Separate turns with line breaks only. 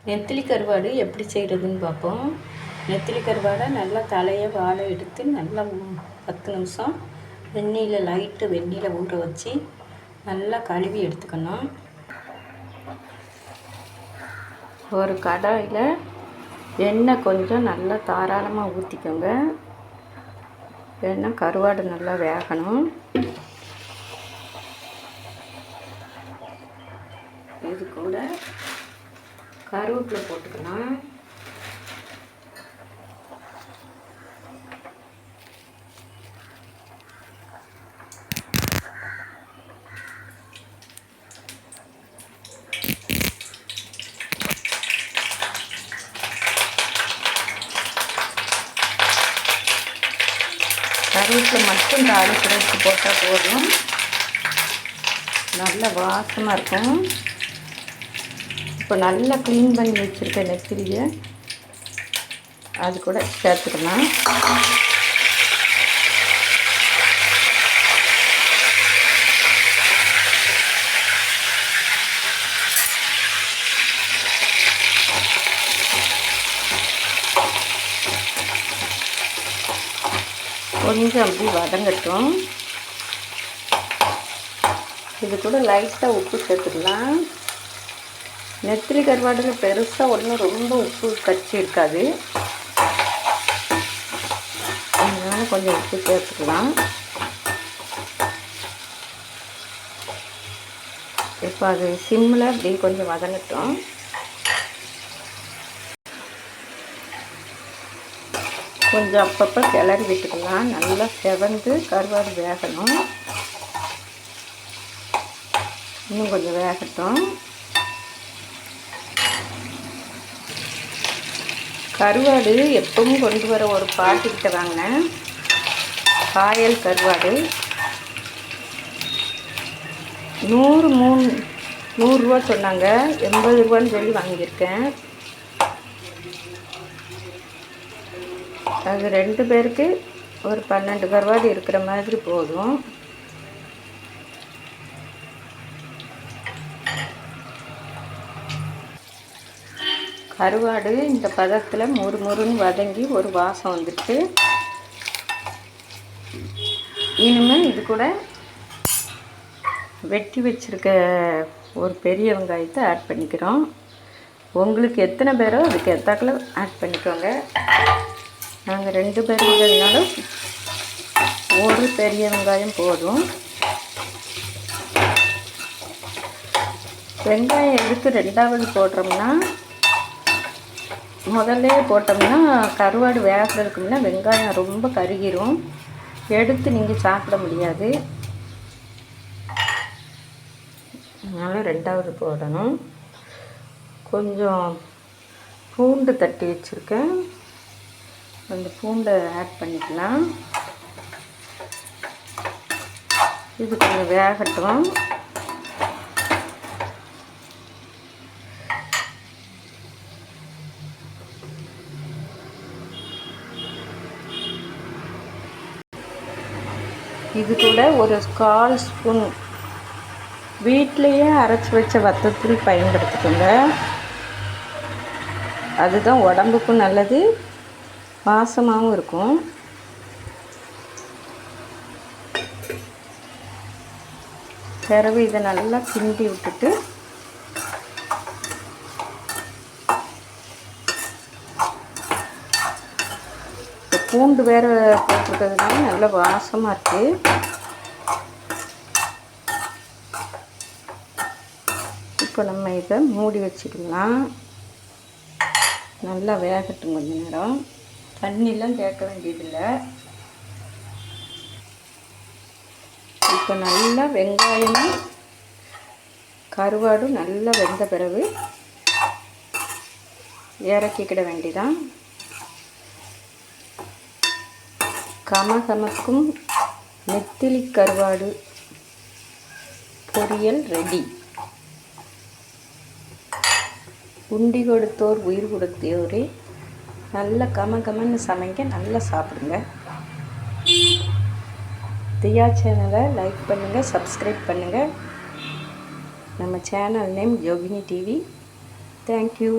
நெத்திலி கருவாடு எப்படி செய்கிறதுன்னு பார்ப்போம். நெத்திலி கருவாடை நல்லா தலையை வாழை எடுத்து நல்லா 10 நிமிஷம் வெந்நீரில் ஊற வச்சு நல்லா கழுவி எடுத்துக்கணும். ஒரு கடாயில் எண்ணெய் கொஞ்சம் நல்லா தாராளமாக ஊற்றிக்கோங்க. ஏன்னா கருவாடு நல்லா வேகணும். இது கூட கருவேப்பிலை போட்டுக்கலாம். கருவேப்பிலை மட்டும் தாளிக்கிறதுக்கு போட்டால் போதும், நல்ல வாசமாக இருக்கும். இப்போ நல்லா க்ளீன் பண்ணி வச்சுருக்க நெத்திலியை அது கூட சேர்த்துக்கலாம். கொஞ்சம் அப்படி வதங்கட்டும். இது கூட லைட்டாக உப்பு சேர்த்துக்கலாம். நெத்திலி கருவாடில் பெருசாக ஒன்றும் ரொம்ப உப்பு கச்சி இருக்காது, அதனால் கொஞ்சம் உப்பு சேர்த்துக்கலாம். இப்போ அது சிம்மில் அப்படி கொஞ்சம் வதங்கட்டும். கொஞ்சம் அப்பப்போ கிளறி விட்டுக்கலாம். நல்லா செவந்து கருவாடு வேகணும். இன்னும் கொஞ்சம் வேகட்டும். கருவாடு எப்பவும் கொண்டு வர ஒரு பாட்டிக்கிட்ட வாங்கினேன். காயல் கருவாடு 100 ரூபா சொன்னாங்க. 80 ரூபான்னு சொல்லி வாங்கியிருக்கேன். அது 2 பேருக்கு ஒரு 12 கருவாடு இருக்கிற மாதிரி போதும். கருவாடு இந்த பதத்தில் முறுமுறுன்னு வதங்கி ஒரு வாசம் வந்துட்டு, இனிமேல் இது கூட வெட்டி வச்சுருக்க ஒரு பெரிய வெங்காயத்தை ஆட் பண்ணிக்கிறோம். உங்களுக்கு எத்தனை பேரோ அதுக்கு ஏற்றாக்கில் ஆட் பண்ணிக்கோங்க. நாங்கள் 2 பேருங்கிறதுனால ஒரு பெரிய வெங்காயம் போதும். வெங்காயம் எதுக்கு 2வது போடுறோம்னா, முதல்ல போட்டோம்னா கருவாடு வேகிறதுக்கு முன்னே வெங்காயம் ரொம்ப கருகிரும், எடுத்து நீங்கள் சாப்பிட முடியாது. அதனால் 2வது போடணும். கொஞ்சம் பூண்டு தட்டி வச்சுருக்கேன், அந்த பூண்டை ஆட் பண்ணிக்கலாம். இது கொஞ்சம் வேகட்டும். இது கூட ஒரு 1/4 ஸ்பூன் வீட்டிலையே அரைச்சி வச்ச வத்தத்தூள் பயன்படுத்திக்கோங்க. அதுதான் உடம்புக்கும் நல்லது, வாசமாகவும் இருக்கும். பிறகு இதை நல்லா கிண்டி விட்டுட்டு பூண்டு வேறு போட்டிருக்கிறதுனால நல்ல வாசமாக இருக்குது. இப்போ நம்ம இதை மூடி வச்சுக்கலாம். நல்லா வேகட்டும் கொஞ்ச நேரம். தண்ணிலாம் சேர்க்க வேண்டியதில்லை. இப்போ நல்லா வெங்காயமும் கருவாடும் நல்லா வெந்த பிறகு இறக்கிக்கிட வேண்டியதான். கமகமக்கும் நெத்திலி கருவாடு பொரியல் ரெடி. உண்டி கொடுத்தோர் உயிர் கொடுத்தோரே, நல்ல கமகமன்னு சமைங்க, நல்லா சாப்பிடுங்க. தியா சேனலை லைக் பண்ணுங்கள், சப்ஸ்கிரைப் பண்ணுங்கள். நம்ம சேனல் நேம் யோகினி டிவி. தேங்க்யூ.